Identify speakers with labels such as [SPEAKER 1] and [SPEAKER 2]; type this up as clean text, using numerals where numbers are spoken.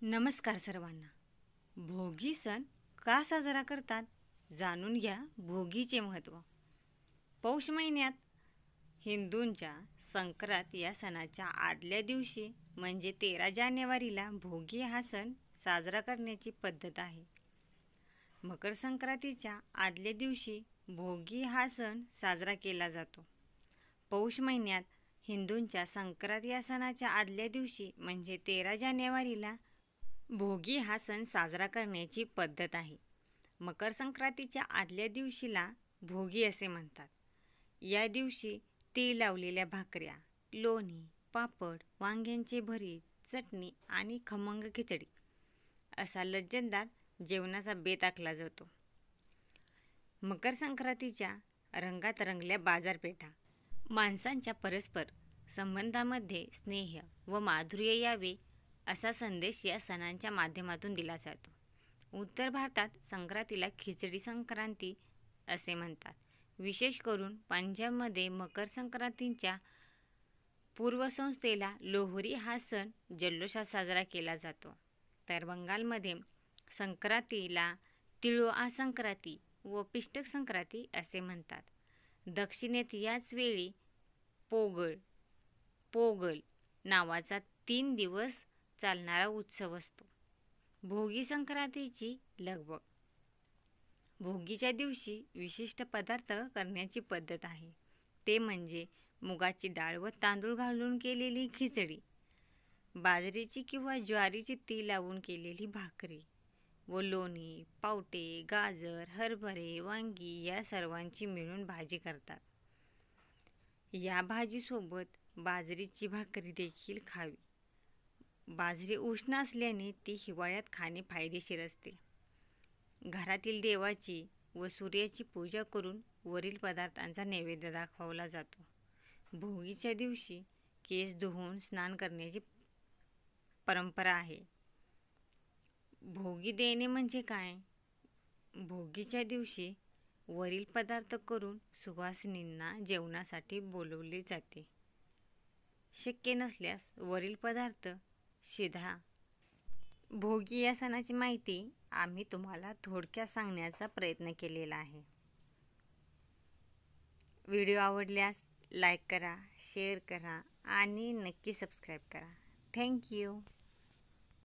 [SPEAKER 1] नमस्कार सर्वांना. भोगी सण का साजरा करतात जाणून घ्या भोगीचे महत्त्व. पौष महिन्यात हिंदूंच्या संक्रांत या सणाच्या आदल्या दिवशी म्हणजे 13 जानेवारीला भोगी हा सण साजरा करण्याची पद्धत आहे. मकर संक्रांतीच्या आदल्या दिवशी भोगी हा सण साजरा केला जातो. पौष महिन्यात हिंदूंच्या संक्रांत या सणाच्या आदल्या दिवशी म्हणजे 13 जानेवारीला भोगी हा सण साजरा करण्याची पद्धत आहे. मकर संक्रांतीच्या आदल्या दिवशीला भोगी असे म्हणतात. या दिवशी तीळ लावलेल्या भाकऱ्या, लोणी, पापड, वांग्यांचे भरीत, चटणी आणि खमंग खिचडी असा लज्जतदार जेवणाचा बेत आखला जातो. मकर संक्रांतीच्या रंगात रंगल्या बाजारपेठा. माणसांच्या परस्पर संबंधामध्ये स्नेह व माधुर्य यावे असा संदेश या सणांच्या माध्यमातून दिला जातो. उत्तर भारतात संक्रांतीला खिचडी संक्रांती असे म्हणतात. विशेष करून पंजाबमध्ये मकर संक्रांतीच्या पूर्वसंध्येला लोहरी हा सण जल्लोषात साजरा केला जातो. तर बंगालमध्ये संक्रांतीला तिळोआ संक्रांती व पिष्टक संक्रांती असे म्हणतात. दक्षिणेत याच वेळी पोगल नावाचा 3 दिवस चालणारा उत्सव असतो. भोगी संक्रांतीची लगबग. भोगीच्या दिवशी विशिष्ट पदार्थ करण्याची पद्धत आहे. ते म्हणजे मुगाची डाळ व तांदूळ घालून केलेली खिचडी, बाजरीची किंवा ज्वारीची तीळ लावून केलेली भाकरी व लोणी, पावटे, गाजर, हरभरे, वांगी या सर्वांची मिळून भाजी करतात. या भाजीसोबत बाजरीची भाकरी देखील खावी. बाजरी उष्ण असल्याने ती हिवाळ्यात खाणे फायदेशीर असते. घरातील देवाची व सूर्याची पूजा करून वरील पदार्थांचा नैवेद्य दाखवला जातो. भोगीच्या दिवशी केस धुवून स्नान करण्याची परंपरा आहे. भोगी देणे म्हणजे काय? भोगीच्या दिवशी वरील पदार्थ करून सुवासिनींना जेवणासाठी बोलवले जाते. शक्य नसल्यास वरील पदार्थ शिधा. भोगी या सणाची माहिती आम्ही तुम्हाला थोडक्यात सांगण्याचा प्रयत्न केलेला आहे. व्हिडिओ आवडल्यास लाईक करा, शेअर करा आणि नक्की सबस्क्राईब करा. थँक्यू.